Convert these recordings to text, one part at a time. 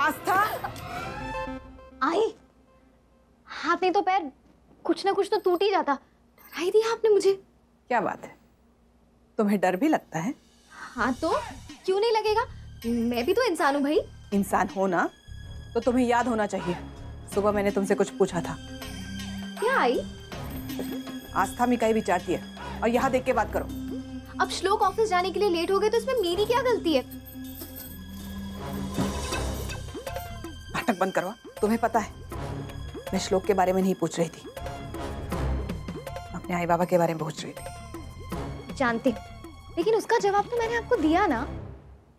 आस्था आई, हाथ नहीं तो पैर कुछ ना कुछ तो टूट ही जाता। डरा ही दिया आपने मुझे। क्या बात है, तुम्हें डर भी लगता है? हाँ तो क्यों नहीं लगेगा, मैं भी तो इंसान हूँ भाई। इंसान हो ना तो तुम्हें याद होना चाहिए, सुबह मैंने तुमसे कुछ पूछा था। क्या आई? आस्था में कई विचारती है, और यहाँ देख के बात करो। अब श्लोक ऑफिस जाने के लिए लेट हो गए तो इसमें मेरी क्या गलती है? नाटक बंद करो। तुम्हें पता है मैं श्लोक के बारे में नहीं पूछ रही थी, अपने आई बाबा के बारे में पूछ रही थी। जानती हूँ, लेकिन उसका जवाब तो मैंने आपको दिया ना।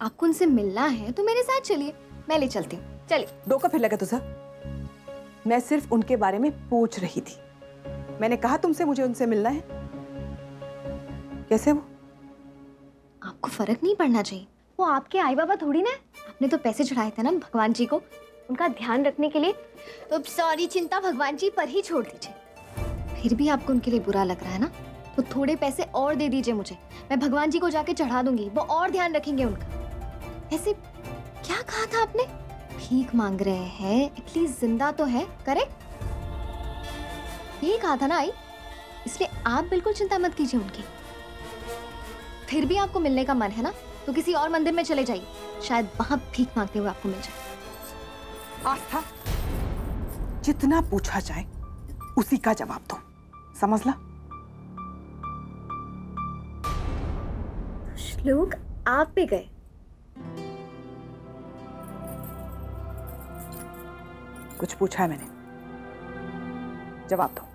आपको उनसे मिलना है तो मेरे साथ चलिए, मैं ले चलती हूँ। चलिए। दो का फिर लगा तुझे? मैं सिर्फ उनके बारे में पूछ रही थी। मैंने कहा तुमसे मुझे उनसे मिलना है। कैसे वो? आपको फर्क नहीं पड़ना चाहिए, वो आपके आई बाबा थोड़ी ना है। आपने तो पैसे चढ़ाए थे ना भगवान जी को, उनका ध्यान रखने के लिए, तो अब सारी चिंता भगवान जी पर ही छोड़ दीजिए। फिर भी आपको उनके लिए बुरा लग रहा है ना, तो थोड़े पैसे और दे दीजिए मुझे, मैं भगवान जी को जाके चढ़ा दूंगी, वो और ध्यान रखेंगे उनका। ऐसे क्या कहा था आपने? भीख मांग रहे हैं, एटलीस्ट जिंदा तो है, करेक्ट? यही कहा था ना आई, इसलिए आप बिल्कुल चिंता मत कीजिए उनकी। फिर भी आपको मिलने का मन है ना, तो किसी और मंदिर में चले जाइए, शायद वहां भीख मांगते हुए आपको मिल जाए। आस्था, जितना पूछा जाए उसी का जवाब दो, समझ ला? श्लोक आप भी गए? कुछ पूछा है मैंने, जवाब दो।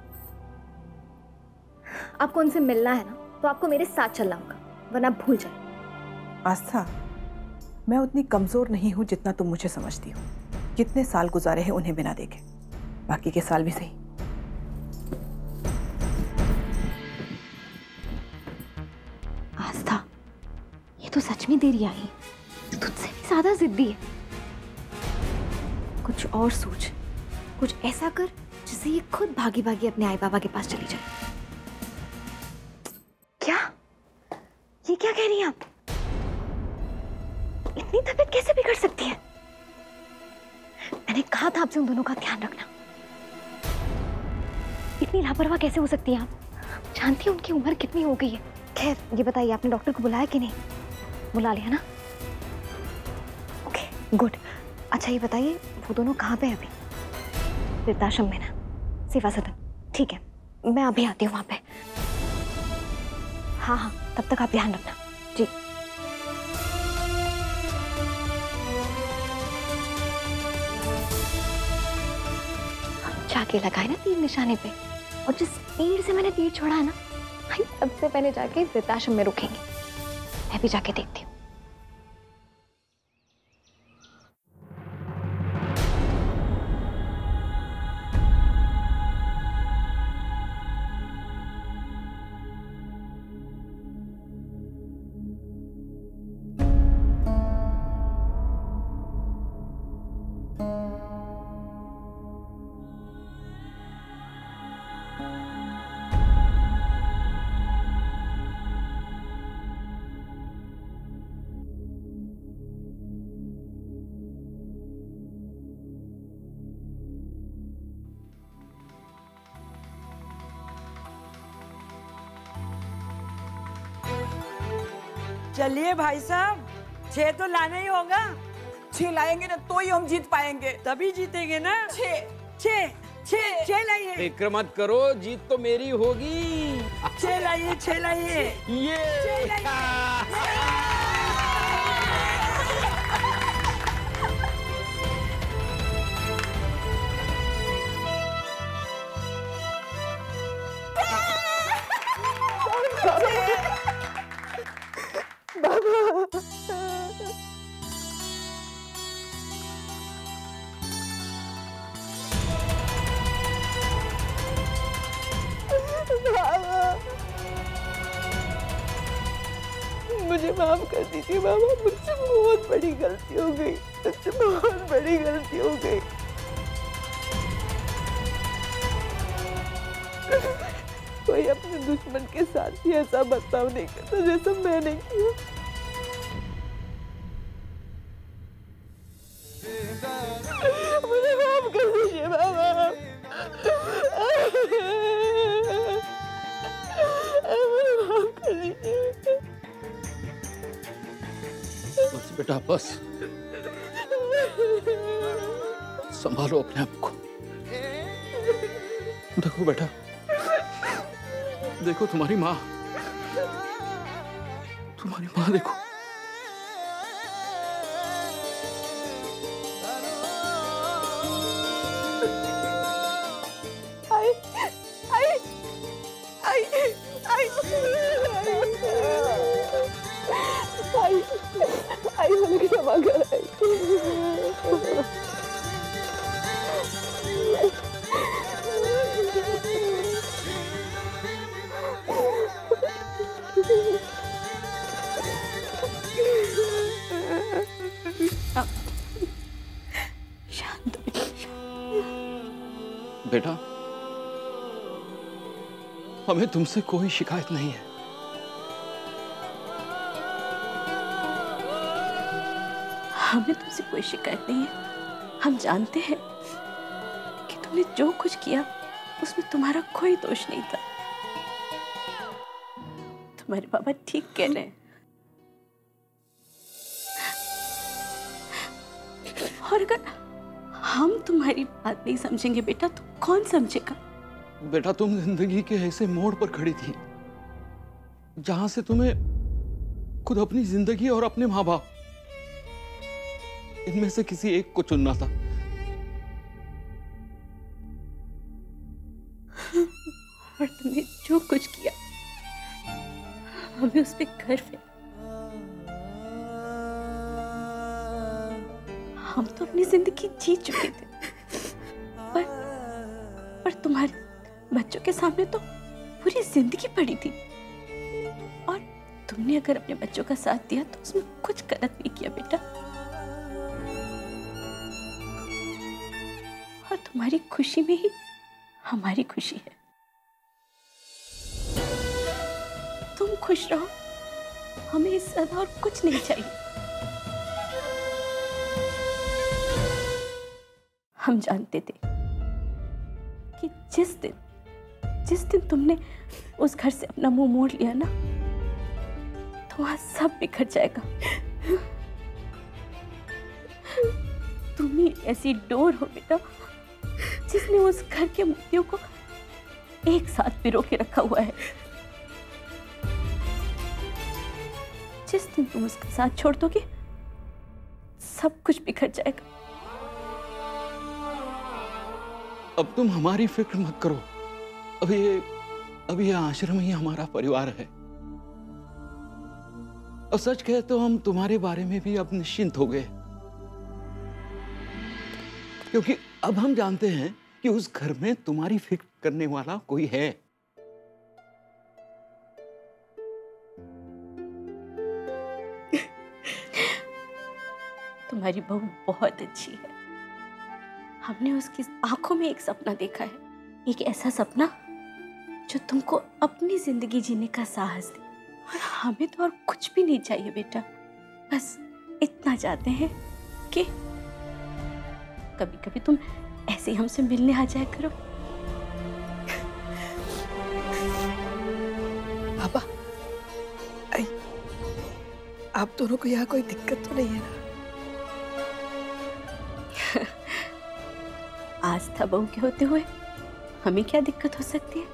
आपको उनसे मिलना है ना, तो आपको मेरे साथ चलना होगा, वरना भूल जाए। आस्था, मैं उतनी कमजोर नहीं हूं जितना तुम मुझे समझती हो। कितने साल गुजारे हैं उन्हें बिना देखे, बाकी के साल भी सही। आस्था, ये तो सच में तेरी आई तुझसे भी ज्यादा जिद्दी है। कुछ और सोच, कुछ ऐसा कर जिससे ये खुद भागी भागी अपने आई बाबा के पास चली जाए। क्या? ये क्या कह रही हैं आप? इतनी तबीयत कैसे बिगड़ सकती है? मैंने कहा था आपसे उन दोनों का ध्यान रखना। इतनी लापरवाह कैसे हो सकती है आप? जानती हैं उनकी उम्र कितनी हो गई है। खैर ये बताइए, आपने डॉक्टर को बुलाया कि नहीं? बुला लिया ना? Okay good. अच्छा ये बताइए, वो दोनों कहाँ पे है अभी? वृद्धाश्रम में ना, सेवा सदन। ठीक है, मैं अभी आती हूँ वहाँ पे। हाँ हाँ, तब तक आप ध्यान रखना जी। जाके लगाए ना तीर निशाने पे, और जिस स्पीड से मैंने तीर छोड़ा है ना, सबसे पहले जाके वृद्धाश्रम में रुकेंगे। मैं भी जाके देखती हूँ। चलिए भाई साहब, 6 तो लाना ही होगा। 6 लाएंगे ना तो ही हम जीत पाएंगे। तभी जीतेंगे ना। 6 लाइए। फिक्र मत करो, जीत तो मेरी होगी। 6 लाइए, 6 लाइए। ये 6 लाइए। मुझे माफ कर दीजिए बाबा, मुझसे बहुत बड़ी गलती हो गई, मुझसे बहुत बड़ी गलती हो गई। कोई अपने दुश्मन के साथ ही ऐसा बर्ताव नहीं करता जैसा मैंने किया। बेटा बस संभालो अपने आप को। देखो बेटा, देखो तुम्हारी माँ देखो। आई हमें क्षमा कर। शांत बेटा, हमें तुमसे कोई शिकायत नहीं है। हमें तुमसे कोई शिकायत नहीं है। हम जानते हैं कि तुमने जो कुछ किया उसमें तुम्हारा कोई दोष नहीं था। तुम्हारे बाबा ठीक कह रहे हैं। और अगर हम तुम्हारी बात नहीं समझेंगे बेटा तो कौन समझेगा? बेटा, तुम जिंदगी के ऐसे मोड़ पर खड़ी थी जहां से तुम्हें खुद अपनी जिंदगी और अपने माँ बाप, इनमें से किसी एक को चुनना था। और तुमने जो कुछ किया हमें उस पर गर्व है। हम तो अपनी जिंदगी जी चुके थे, पर तुम्हारे बच्चों के सामने तो पूरी जिंदगी पड़ी थी। और तुमने अगर अपने बच्चों का साथ दिया तो उसमें कुछ गलत नहीं किया बेटा। और तुम्हारी खुशी में ही हमारी खुशी है। तुम खुश रहो, हमें इससे ज्यादा और कुछ नहीं चाहिए। हम जानते थे कि जिस दिन तुमने उस घर से अपना मुंह मोड़ लिया ना, तो वहां सब बिखर जाएगा। तुम ही ऐसी डोर हो बेटा जिसने उस घर के मोतियों को एक साथ पिरो के रखा हुआ है। जिस दिन तुम उसका साथ छोड़ दोगे सब कुछ बिखर जाएगा। अब तुम हमारी फिक्र मत करो। अभी ये आश्रम ही हमारा परिवार है। और सच कहे तो हम तुम्हारे बारे में भी अब निश्चिंत हो गए, क्योंकि अब हम जानते हैं कि उस घर में तुम्हारी फिक्र करने वाला कोई है। तुम्हारी बहू बहुत अच्छी है। हमने उसकी आंखों में एक सपना देखा है, एक ऐसा सपना जो तुमको अपनी जिंदगी जीने का साहस दे। और हमें तो और कुछ भी नहीं चाहिए बेटा, बस इतना चाहते हैं कि कभी कभी तुम ऐसे ही हमसे मिलने आ जाया करो। पापा, आप दोनों को यहाँ कोई दिक्कत तो नहीं है ना? आज था बहू के होते हुए हमें क्या दिक्कत हो सकती है?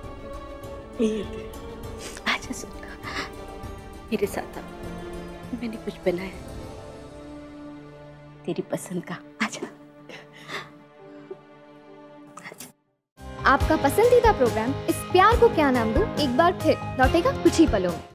आजा सुन, मेरे साथ आ, मैंने कुछ बनाया तेरी पसंद का। आजा। आपका पसंदीदा प्रोग्राम इस प्यार को क्या नाम दूं एक बार फिर लौटेगा कुछ ही पलों में।